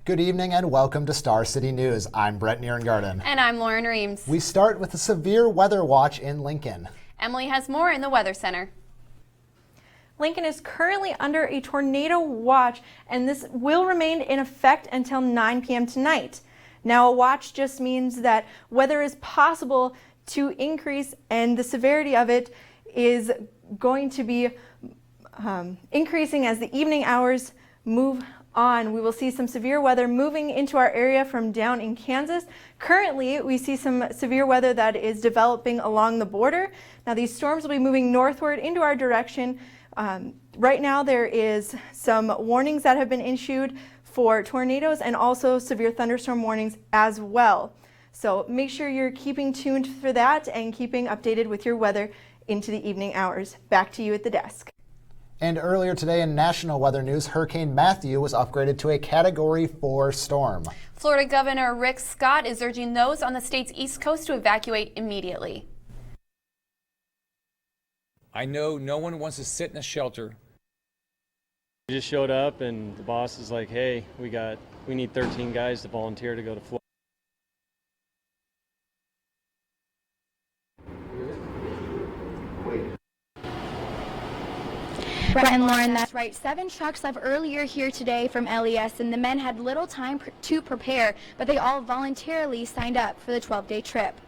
Good evening and welcome to Star City News. I'm Brett Nierengarten. And I'm Lauren Reams. We start with a severe weather watch in Lincoln. Emily has more in the Weather Center. Lincoln is currently under a tornado watch, and this will remain in effect until 9 p.m. tonight. Now, a watch just means that weather is possible to increase, and the severity of it is going to be increasing as the evening hours move on. We will see some severe weather moving into our area from down in Kansas. Currently, we see some severe weather that is developing along the border. Now, these storms will be moving northward into our direction. Right now, there is some warnings that have been issued for tornadoes and also severe thunderstorm warnings as well. So make sure you're keeping tuned for that and keeping updated with your weather into the evening hours. Back to you at the desk. And earlier today in national weather news, Hurricane Matthew was upgraded to a Category 4 storm. Florida Governor Rick Scott is urging those on the state's east coast to evacuate immediately. I know no one wants to sit in a shelter. We just showed up and the boss is like, hey, we need 13 guys to volunteer to go to Florida. Brett and Lauren, that's right. 7 trucks left earlier here today from LES, and the men had little time to prepare, but they all voluntarily signed up for the 12-day trip.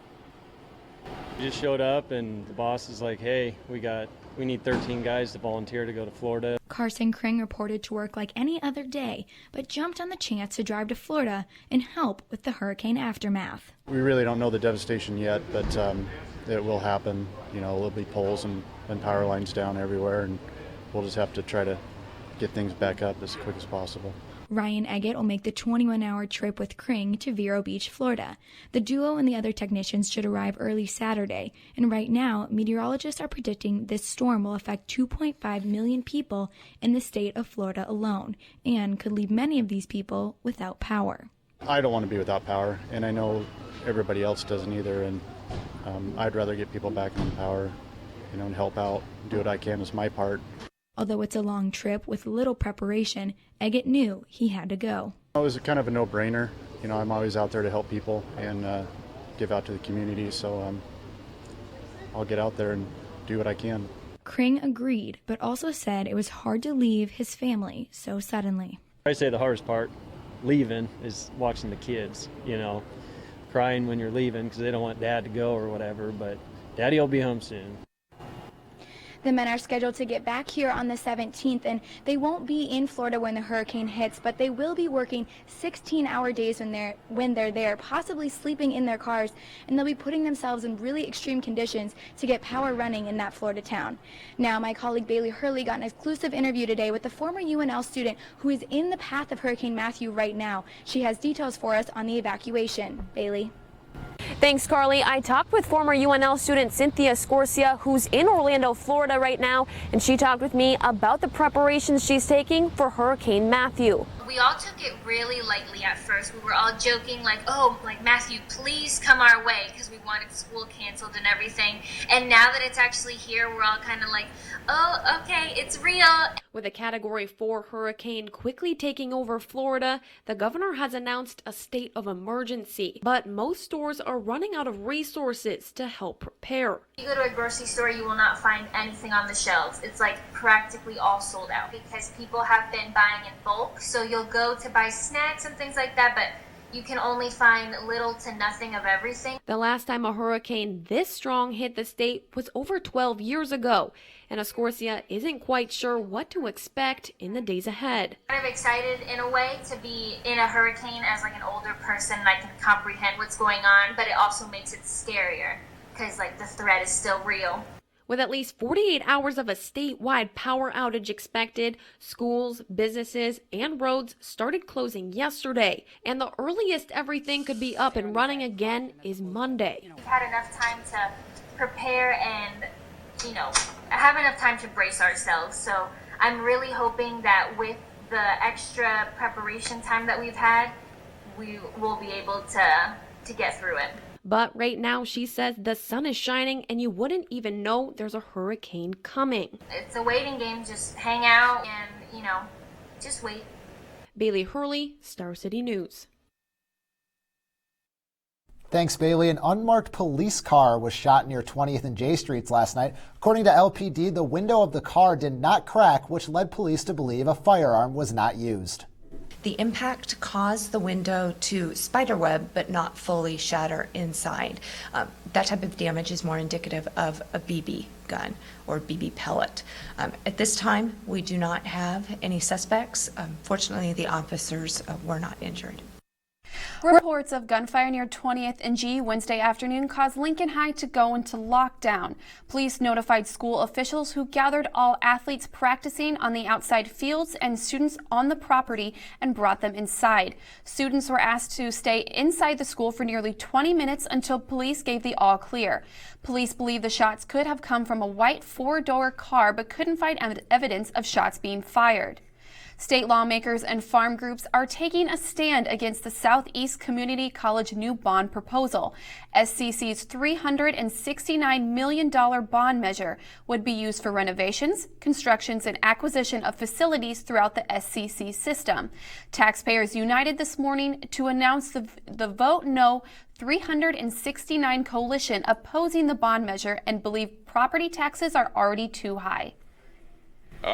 We just showed up and the boss is like, hey, we need 13 guys to volunteer to go to Florida. Carson Kring reported to work like any other day, but jumped on the chance to drive to Florida and help with the hurricane aftermath. We really don't know the devastation yet, but it will happen. You know, there'll be poles and power lines down everywhere, and we'll just have to try to get things back up as quick as possible. Ryan Eggett will make the 21-hour trip with Kring to Vero Beach, Florida. The duo and the other technicians should arrive early Saturday, and right now, meteorologists are predicting this storm will affect 2.5 million people in the state of Florida alone, and could leave many of these people without power. I don't want to be without power, and I know everybody else doesn't either, and I'd rather get people back on power, and help out, do what I can as my part. Although it's a long trip with little preparation, Eggett knew he had to go. It was kind of a no-brainer. I'm always out there to help people and give out to the community, so I'll get out there and do what I can. Kring agreed, but also said it was hard to leave his family so suddenly. I say the hardest part, leaving, is watching the kids, crying when you're leaving because they don't want dad to go or whatever, but daddy will be home soon. The men are scheduled to get back here on the 17th, and they won't be in Florida when the hurricane hits, but they will be working 16-hour days when they're there, possibly sleeping in their cars, and they'll be putting themselves in really extreme conditions to get power running in that Florida town. Now, my colleague Bailey Hurley got an exclusive interview today with the former UNL student who is in the path of Hurricane Matthew right now. She has details for us on the evacuation. Bailey. Thanks, Carly. I talked with former UNL student Cynthia Scorsia, who's in Orlando, Florida right now, and she talked with me about the preparations she's taking for Hurricane Matthew. We all took it really lightly at first. We were all joking like, Matthew, please come our way, because we wanted school canceled and everything. And now that it's actually here, we're all kind of like, oh, okay, it's real. With a Category 4 hurricane quickly taking over Florida, the governor has announced a state of emergency. But most stores are running out of resources to help prepare. You go to a grocery store, you will not find anything on the shelves. It's practically all sold out because people have been buying in bulk. So you'll go to buy snacks and things like that, but you can only find little to nothing of everything. The last time a hurricane this strong hit the state was over 12 years ago, and Escorcia isn't quite sure what to expect in the days ahead. Kind of excited in a way to be in a hurricane as an older person, and I can comprehend what's going on, but it also makes it scarier because the threat is still real. With at least 48 hours of a statewide power outage expected, schools, businesses, and roads started closing yesterday, and the earliest everything could be up and running again is Monday. We've had enough time to prepare and, have enough time to brace ourselves. So I'm really hoping that with the extra preparation time that we've had, we will be able to get through it. But right now, she says the sun is shining and you wouldn't even know there's a hurricane coming. It's a waiting game. Just hang out and, just wait. Bailey Hurley, Star City News. Thanks, Bailey. An unmarked police car was shot near 20th and J Streets last night. According to LPD, the window of the car did not crack, which led police to believe a firearm was not used. The impact caused the window to spiderweb but not fully shatter inside. That type of damage is more indicative of a BB gun or BB pellet. At this time, we do not have any suspects. Fortunately, the officers were not injured. Reports of gunfire near 20th and G Wednesday afternoon caused Lincoln High to go into lockdown. Police notified school officials who gathered all athletes practicing on the outside fields and students on the property and brought them inside. Students were asked to stay inside the school for nearly 20 minutes until police gave the all clear. Police believe the shots could have come from a white four-door car but couldn't find evidence of shots being fired. State lawmakers and farm groups are taking a stand against the Southeast Community College new bond proposal. SCC's $369 million bond measure would be used for renovations, constructions, and acquisition of facilities throughout the SCC system. Taxpayers united this morning to announce the Vote No 369 coalition opposing the bond measure and believe property taxes are already too high.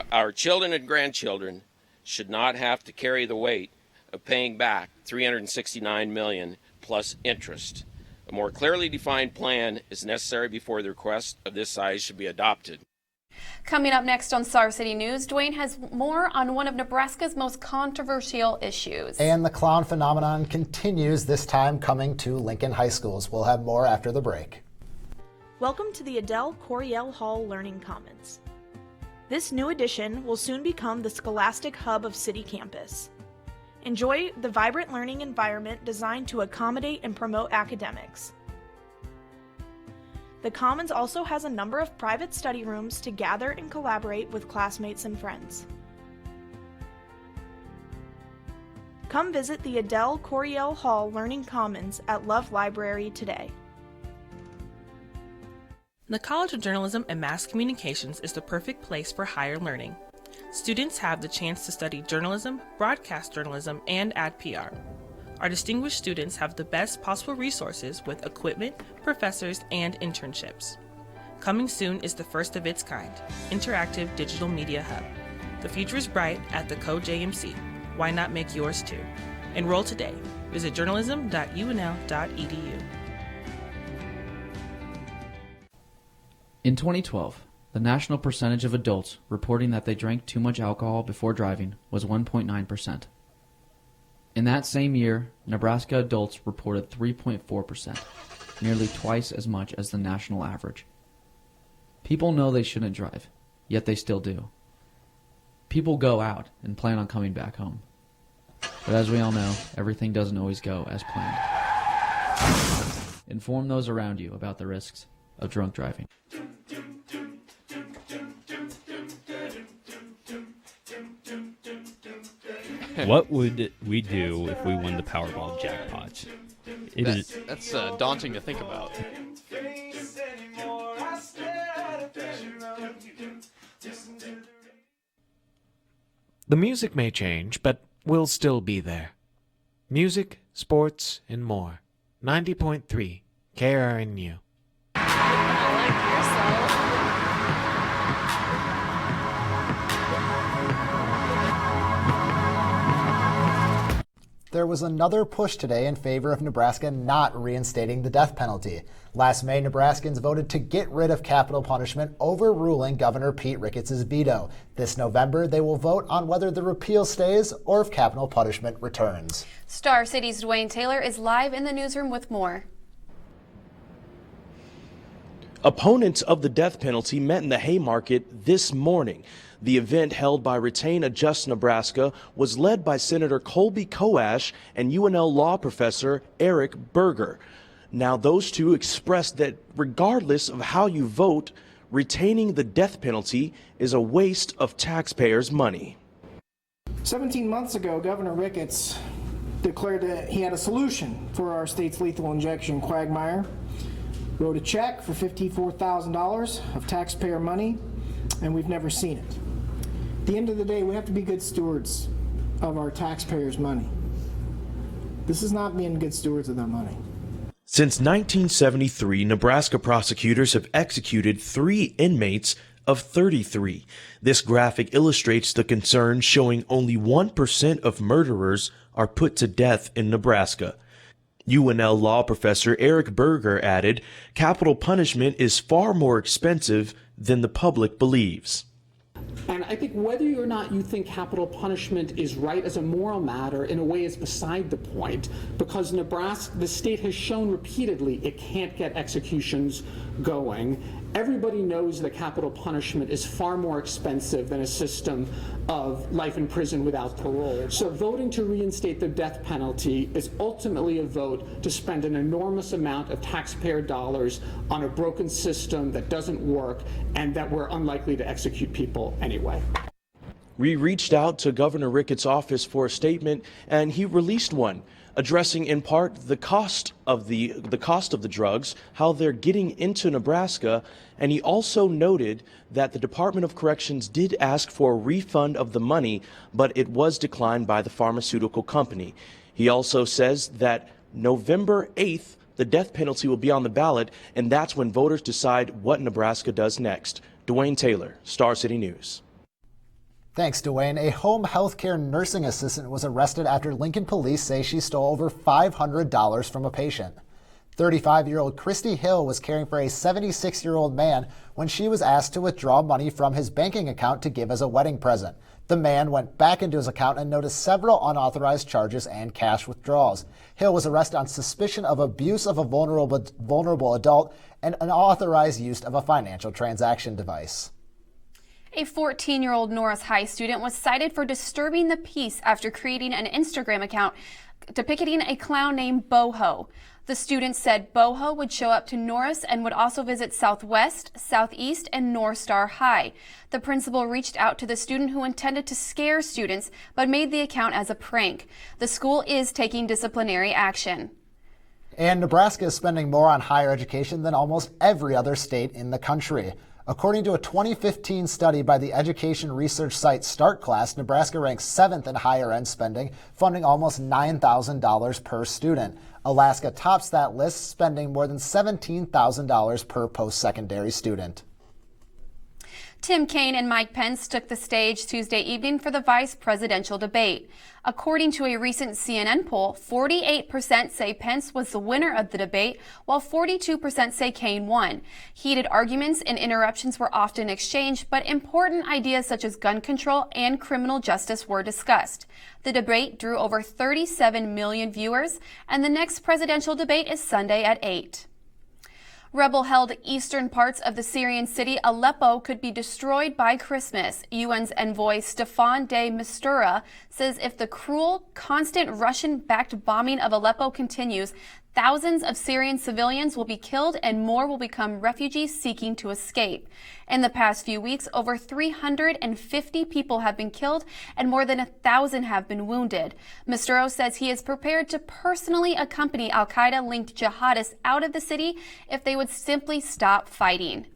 Our children and grandchildren should not have to carry the weight of paying back $369 million plus interest. A more clearly defined plan is necessary before the request of this size should be adopted. Coming up next on Star City News, Dwayne has more on one of Nebraska's most controversial issues. And the clown phenomenon continues, this time coming to Lincoln High Schools. We'll have more after the break. Welcome to the Adele Coryell Hall Learning Commons. This new addition will soon become the scholastic hub of City Campus. Enjoy the vibrant learning environment designed to accommodate and promote academics. The Commons also has a number of private study rooms to gather and collaborate with classmates and friends. Come visit the Adele Coryell Hall Learning Commons at Love Library today. The College of Journalism and Mass Communications is the perfect place for higher learning. Students have the chance to study journalism, broadcast journalism, and ad PR. Our distinguished students have the best possible resources with equipment, professors, and internships. Coming soon is the first of its kind, interactive digital media hub. The future is bright at the CoJMC. Why not make yours too? Enroll today. Visit journalism.unl.edu. In 2012, the national percentage of adults reporting that they drank too much alcohol before driving was 1.9%. In that same year, Nebraska adults reported 3.4%, nearly twice as much as the national average. People know they shouldn't drive, yet they still do. People go out and plan on coming back home. But as we all know, everything doesn't always go as planned. Inform those around you about the risks of drunk driving. What would we do if we won the Powerball jackpot? That's daunting to think about. The music may change, but we'll still be there. Music, sports, and more. 90.3 KRNU. There was another push today in favor of Nebraska not reinstating the death penalty. Last May, Nebraskans voted to get rid of capital punishment, overruling Governor Pete Ricketts' veto. This November, they will vote on whether the repeal stays or if capital punishment returns. Star City's Dwayne Taylor is live in the newsroom with more. Opponents of the death penalty met in the Haymarket this morning. The event, held by Retain a Just Nebraska, was led by Senator Colby Koash and UNL law professor Eric Berger. Now, those two expressed that regardless of how you vote, retaining the death penalty is a waste of taxpayers' money. 17 months ago, Governor Ricketts declared that he had a solution for our state's lethal injection quagmire. Wrote a check for $54,000 of taxpayer money, and we've never seen it. At the end of the day, we have to be good stewards of our taxpayers' money. This is not being good stewards of their money. Since 1973, Nebraska prosecutors have executed 3 inmates of 33. This graphic illustrates the concern, showing only 1% of murderers are put to death in Nebraska. UNL law professor Eric Berger added, "Capital punishment is far more expensive than the public believes." And I think whether or not you think capital punishment is right as a moral matter, in a way, is beside the point, because Nebraska, the state has shown repeatedly it can't get executions going. Everybody knows that capital punishment is far more expensive than a system of life in prison without parole. So voting to reinstate the death penalty is ultimately a vote to spend an enormous amount of taxpayer dollars on a broken system that doesn't work and that we're unlikely to execute people anyway. We reached out to Governor Ricketts' office for a statement, and he released one, addressing in part the cost of the drugs, how they're getting into Nebraska, and he also noted that the Department of Corrections did ask for a refund of the money, but it was declined by the pharmaceutical company. He also says that November 8th, the death penalty will be on the ballot, and that's when voters decide what Nebraska does next. Dwayne Taylor, Star City News. Thanks, Dwayne. A home health care nursing assistant was arrested after Lincoln police say she stole over $500 from a patient. 35-year-old Christy Hill was caring for a 76-year-old man when she was asked to withdraw money from his banking account to give as a wedding present. The man went back into his account and noticed several unauthorized charges and cash withdrawals. Hill was arrested on suspicion of abuse of a vulnerable adult and unauthorized use of a financial transaction device. A 14-year-old Norris High student was cited for disturbing the peace after creating an Instagram account depicting a clown named Boho. The student said Boho would show up to Norris and would also visit Southwest, Southeast, and North Star High. The principal reached out to the student, who intended to scare students but made the account as a prank. The school is taking disciplinary action. And Nebraska is spending more on higher education than almost every other state in the country. According to a 2015 study by the education research site StartClass, Nebraska ranks 7th in higher ed spending, funding almost $9,000 per student. Alaska tops that list, spending more than $17,000 per post-secondary student. Tim Kaine and Mike Pence took the stage Tuesday evening for the vice presidential debate. According to a recent CNN poll, 48% say Pence was the winner of the debate, while 42% say Kaine won. Heated arguments and interruptions were often exchanged, but important ideas such as gun control and criminal justice were discussed. The debate drew over 37 million viewers, and the next presidential debate is Sunday at 8. Rebel-held eastern parts of the Syrian city Aleppo could be destroyed by Christmas. UN's envoy Staffan de Mistura says if the cruel, constant Russian-backed bombing of Aleppo continues, thousands of Syrian civilians will be killed and more will become refugees seeking to escape. In the past few weeks, over 350 people have been killed and more than 1,000 have been wounded. Misturo says he is prepared to personally accompany al-Qaeda-linked jihadists out of the city if they would simply stop fighting.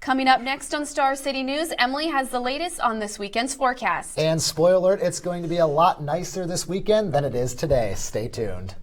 Coming up next on Star City News, Emily has the latest on this weekend's forecast. And spoiler alert, it's going to be a lot nicer this weekend than it is today. Stay tuned.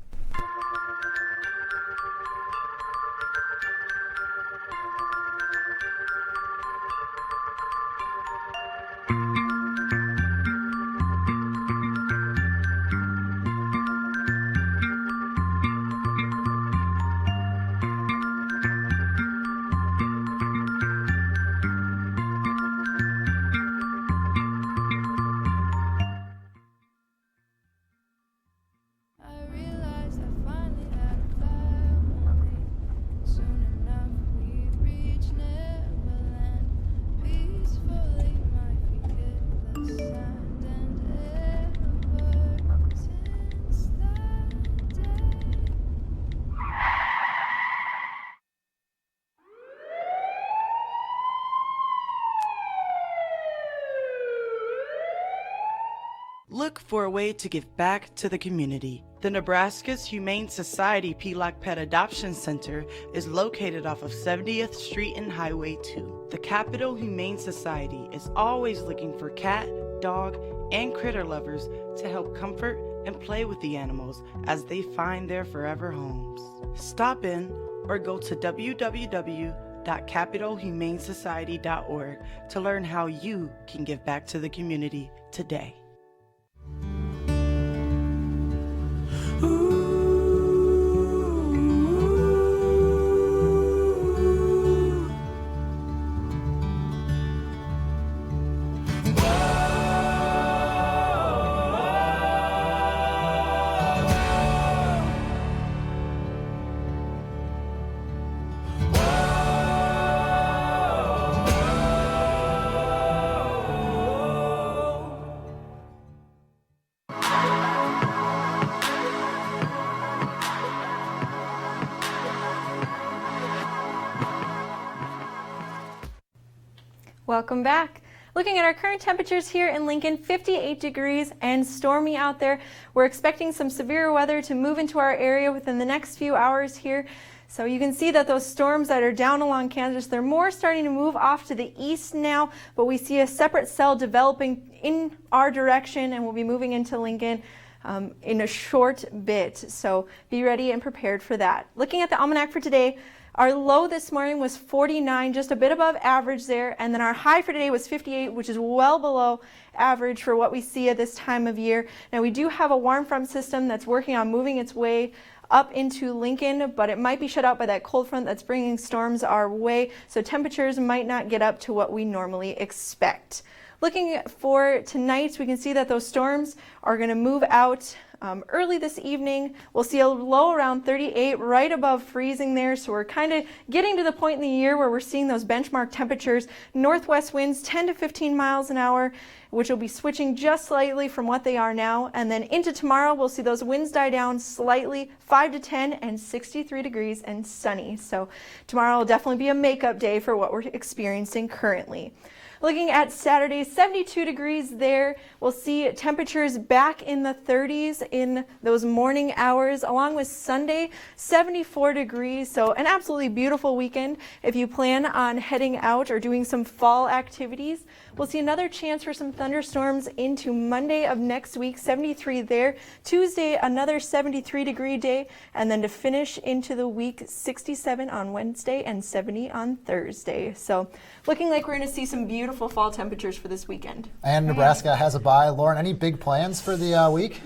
Look for a way to give back to the community. The Nebraska's Humane Society Pelock Pet Adoption Center is located off of 70th Street and Highway 2. The Capital Humane Society is always looking for cat, dog, and critter lovers to help comfort and play with the animals as they find their forever homes. Stop in or go to www.capitolhumanesociety.org to learn how you can give back to the community today. Welcome back. Looking at our current temperatures here in Lincoln, 58 degrees and stormy out there. We're expecting some severe weather to move into our area within the next few hours here. So you can see that those storms that are down along Kansas, they're more starting to move off to the east now, but we see a separate cell developing in our direction and we'll be moving into Lincoln in a short bit. So be ready and prepared for that. Looking at the almanac for today, our low this morning was 49, just a bit above average there, and then our high for today was 58, which is well below average for what we see at this time of year. Now we do have a warm front system that's working on moving its way up into Lincoln, but it might be shut out by that cold front that's bringing storms our way, so temperatures might not get up to what we normally expect. Looking for tonight, we can see that those storms are going to move out early this evening. We'll see a low around 38, right above freezing there. So we're kind of getting to the point in the year where we're seeing those benchmark temperatures. Northwest winds 10 to 15 miles an hour, which will be switching just slightly from what they are now. And then into tomorrow, we'll see those winds die down slightly, 5 to 10 and 63 degrees and sunny. So tomorrow will definitely be a makeup day for what we're experiencing currently. Looking at Saturday, 72 degrees there. We'll see temperatures back in the 30s in those morning hours, along with Sunday, 74 degrees. So an absolutely beautiful weekend if you plan on heading out or doing some fall activities. We'll see another chance for some thunderstorms into Monday of next week, 73 there. Tuesday, another 73-degree day. And then to finish into the week, 67 on Wednesday and 70 on Thursday. So looking like we're going to see some beautiful fall temperatures for this weekend. And Nebraska has a bye. Lauren, any big plans for the week?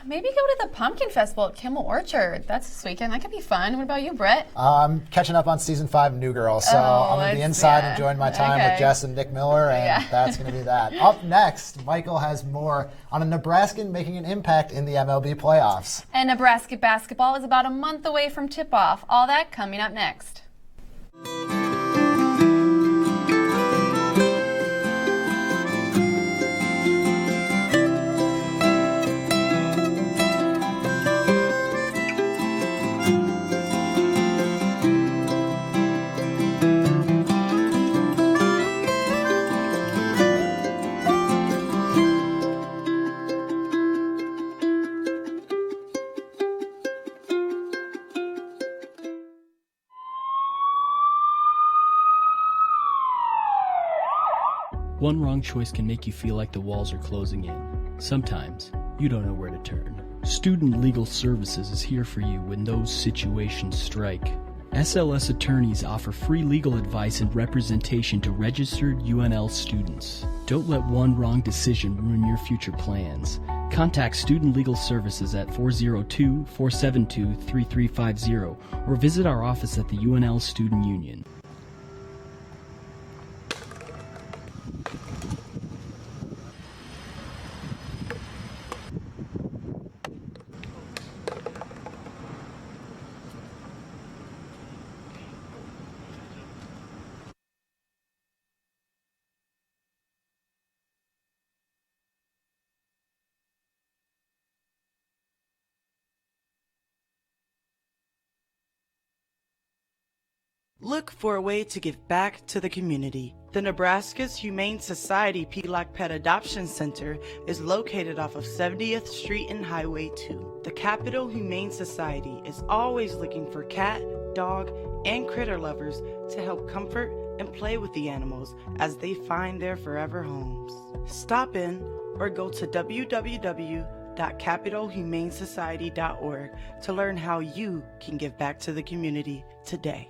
Maybe go to the Pumpkin Festival at Kimmel Orchard. That's this weekend. That could be fun. What about you, Brett? I'm catching up on season 5 of New Girl, so I'm going to be inside enjoying my time with Jess and Nick Miller, and that's going to be that. Up next, Michael has more on a Nebraskan making an impact in the MLB playoffs. And Nebraska basketball is about a month away from tip-off. All that coming up next. One wrong choice can make you feel like the walls are closing in. Sometimes, you don't know where to turn. Student Legal Services is here for you when those situations strike. SLS attorneys offer free legal advice and representation to registered UNL students. Don't let one wrong decision ruin your future plans. Contact Student Legal Services at 402-472-3350 or visit our office at the UNL Student Union. Look for a way to give back to the community. The Nebraska's Humane Society Pelock Pet Adoption Center is located off of 70th Street and Highway 2. The Capitol Humane Society is always looking for cat, dog, and critter lovers to help comfort and play with the animals as they find their forever homes. Stop in or go to www.capitalhumanesociety.org to learn how you can give back to the community today.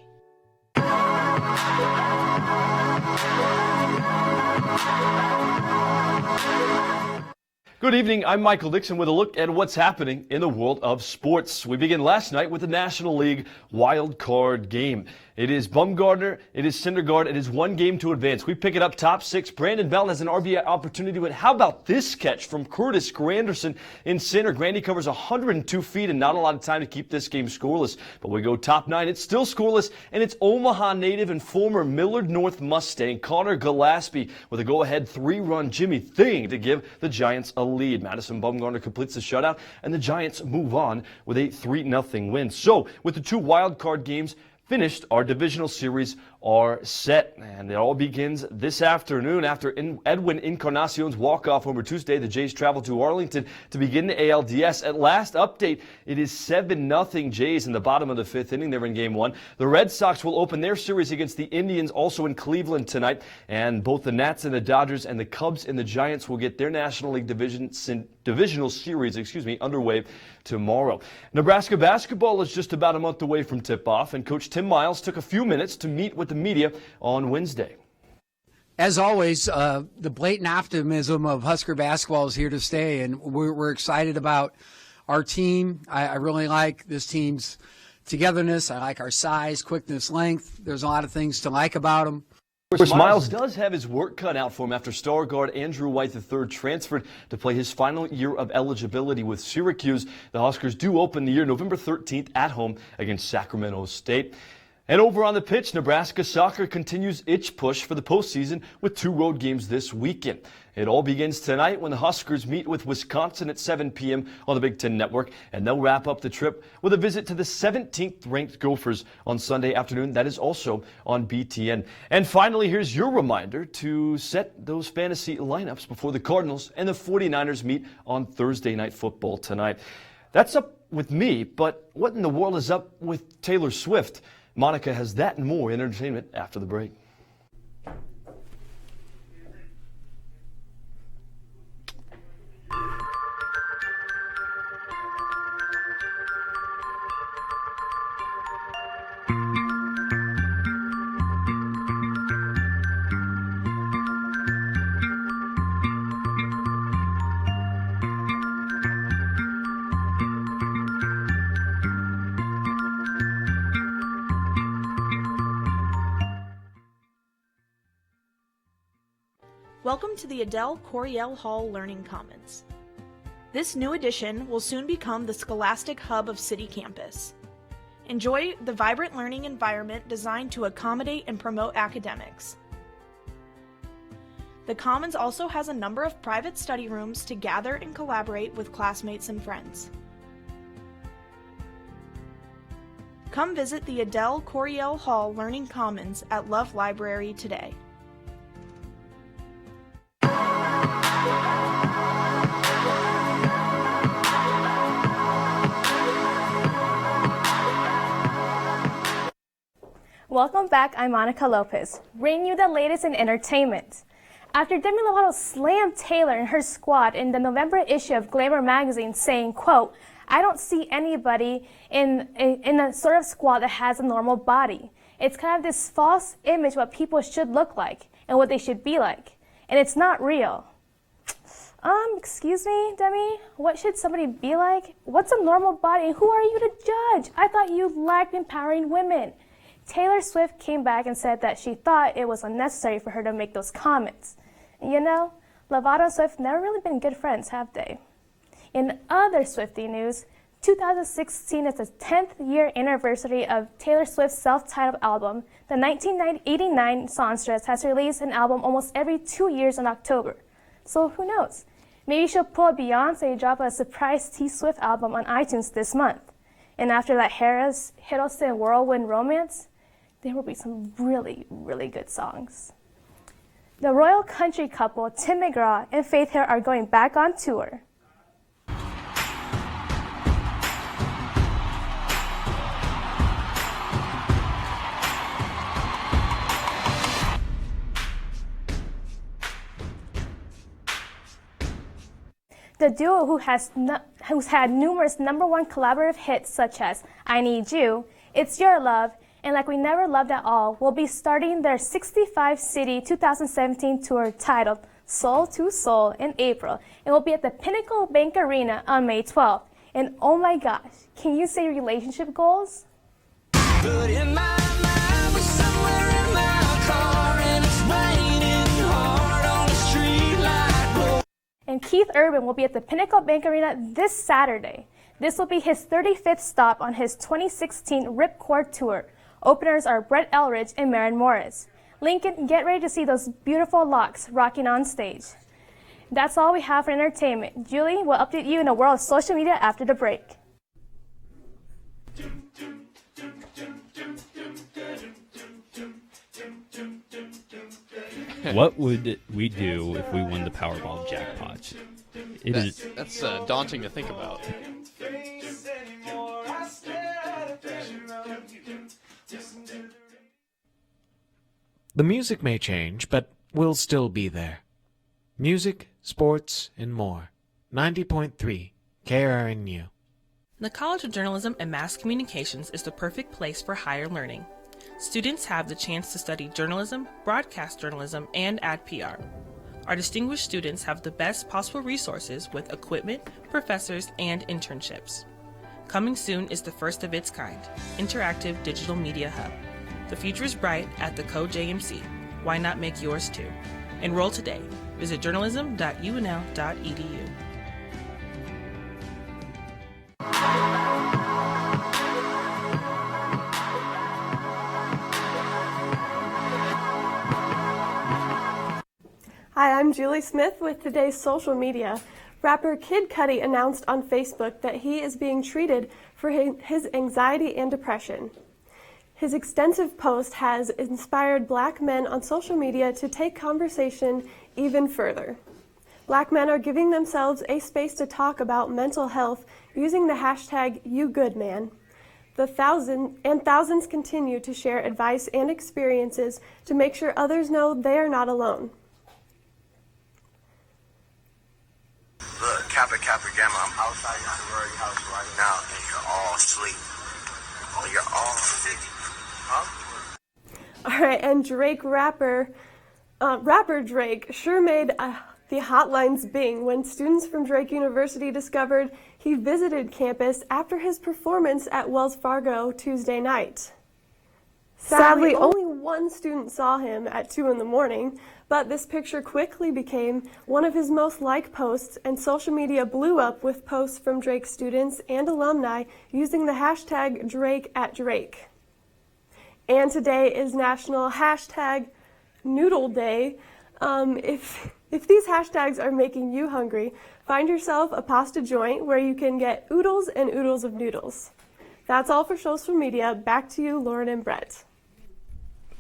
Good evening, I'm Michael Dixon with a look at what's happening in the world of sports. We begin last night with the National League wild card game. It is Bumgardner, it is Syndergaard, it is one game to advance. We pick it up top six. Brandon Bell has an RBI opportunity, but how about this catch from Curtis Granderson in center? Grandy covers 102 feet and not a lot of time to keep this game scoreless. But we go top nine, it's still scoreless, and it's Omaha native and former Millard North Mustang Connor Gillespie with a go-ahead three-run Jimmy Thing to give the Giants a lead. Madison Bumgarner completes the shutout, and the Giants move on with a 3-0 win. So, with the two wild card games finished, our divisional series are set, and it all begins this afternoon after Edwin Encarnacion's walk-off over Tuesday. The Jays travel to Arlington to begin the ALDS. At last update, it is 7-0 Jays in the bottom of the fifth inning. They're in game one. The Red Sox will open their series against the Indians, also in Cleveland tonight, and both the Nats and the Dodgers and the Cubs and the Giants will get their National League divisional series, underway tomorrow. Nebraska basketball is just about a month away from tip-off, and Coach Tim Miles took a few minutes to meet with the media on Wednesday. As always, the blatant optimism of Husker basketball is here to stay, and we're excited about our team. I really like this team's togetherness. I like our size, quickness, length. There's a lot of things to like about them. Of course, Miles does have his work cut out for him after star guard Andrew White III transferred to play his final year of eligibility with Syracuse. The Huskers do open the year November 13th at home against Sacramento State. And over on the pitch, Nebraska soccer continues its push for the postseason with two road games this weekend. It all begins tonight when the Huskers meet with Wisconsin at 7 p.m. on the Big Ten Network, and they'll wrap up the trip with a visit to the 17th ranked Gophers on Sunday afternoon. That is also on BTN. And finally, here's your reminder to set those fantasy lineups before the Cardinals and the 49ers meet on Thursday Night Football tonight. That's up with me, but what in the world is up with Taylor Swift? Monica has that and more in entertainment after the break. Welcome to the Adele Coryell Hall Learning Commons. This new addition will soon become the scholastic hub of City Campus. Enjoy the vibrant learning environment designed to accommodate and promote academics. The Commons also has a number of private study rooms to gather and collaborate with classmates and friends. Come visit the Adele Coryell Hall Learning Commons at Love Library today. Welcome back, I'm Monica Lopez, bringing you the latest in entertainment. After Demi Lovato slammed Taylor and her squad in the November issue of Glamour magazine saying, quote, "I don't see anybody in a sort of squad that has a normal body. It's kind of this false image what people should look like and what they should be like. And it's not real." Excuse me, Demi, what should somebody be like? What's a normal body and who are you to judge? I thought you liked empowering women. Taylor Swift came back and said that she thought it was unnecessary for her to make those comments. You know, Lovato and Swift never really been good friends, have they? In other Swiftie news, 2016 is the 10th year anniversary of Taylor Swift's self-titled album. The 1989 songstress has released an album almost every 2 years in October. So who knows? Maybe she'll pull a Beyonce and drop a surprise T-Swift album on iTunes this month. And after that Harris Hiddleston whirlwind romance, there will be some really, really good songs. The royal country couple Tim McGraw and Faith Hill are going back on tour. The duo, who's had numerous #1 collaborative hits such as I Need You, It's Your Love, and Like We Never Loved at All, will be starting their 65-city 2017 tour titled Soul to Soul in April, and will be at the Pinnacle Bank Arena on May 12th. And oh my gosh, can you say relationship goals? And Keith Urban will be at the Pinnacle Bank Arena this Saturday. This will be his 35th stop on his 2016 Ripcord Tour. Openers are Brett Eldridge and Maren Morris. Lincoln, get ready to see those beautiful locks rocking on stage. That's all we have for entertainment. Julie will update you in the world of social media after the break. What would we do if we won the Powerball jackpot? That's daunting to think about. The music may change, but we'll still be there. Music, sports, and more. 90.3 KRNU. The College of Journalism and Mass Communications is the perfect place for higher learning. Students have the chance to study journalism, broadcast journalism, and ad PR. Our distinguished students have the best possible resources with equipment, professors, and internships. Coming soon is the first of its kind, Interactive Digital Media Hub. The future is bright at the CoJMC. Why not make yours too? Enroll today. Visit journalism.unl.edu. Hi, I'm Julie Smith with today's social media. Rapper Kid Cudi announced on Facebook that he is being treated for his anxiety and depression. His extensive post has inspired Black men on social media to take conversation even further. Black men are giving themselves a space to talk about mental health using the hashtag #YouGoodMan. Thousands continue to share advice and experiences to make sure others know they are not alone. Look, Kappa Kappa Gamma, I'm outside your sorority house right now, and you're all asleep. Oh, you're all asleep. Huh? All right, and rapper Drake sure made the hotlines bing when students from Drake University discovered he visited campus after his performance at Wells Fargo Tuesday night. Sadly, only one student saw him at 2 in the morning, but this picture quickly became one of his most liked posts, and social media blew up with posts from Drake students and alumni using the hashtag #Drake@Drake. And today is National #Noodle Day. If these hashtags are making you hungry, find yourself a pasta joint where you can get oodles and oodles of noodles. That's all for social media. Back to you, Lauren and Brett.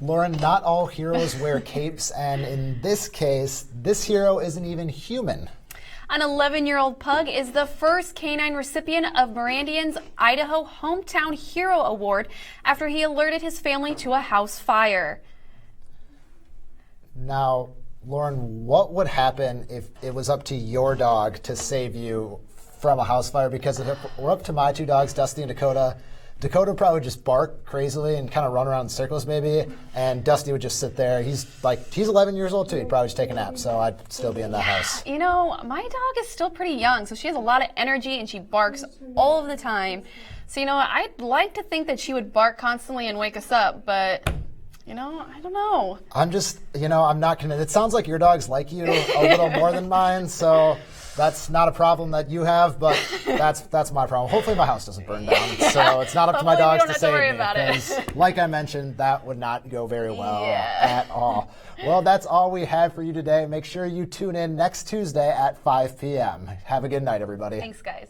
Lauren, not all heroes wear capes, and in this case, this hero isn't even human. An 11-year-old pug is the first canine recipient of Morandian's Idaho Hometown Hero Award after he alerted his family to a house fire. Now, Lauren, what would happen if it was up to your dog to save you from a house fire? Because if it were up to my two dogs, Dusty and Dakota, Dakota would probably just bark crazily and kind of run around in circles maybe, and Dusty would just sit there. He's 11 years old too. He'd probably just take a nap, so I'd still be in that house. You know, my dog is still pretty young, so she has a lot of energy and she barks all of the time. So, you know, I'd like to think that she would bark constantly and wake us up, but, you know, I don't know. I'm not convinced. It sounds like your dogs like you a little more than mine, so that's not a problem that you have, but that's my problem. Hopefully my house doesn't burn down, so it's not up to my dogs to save me. Because, like I mentioned, that would not go very well at all. Well, that's all we have for you today. Make sure you tune in next Tuesday at 5 p.m. Have a good night, everybody. Thanks, guys.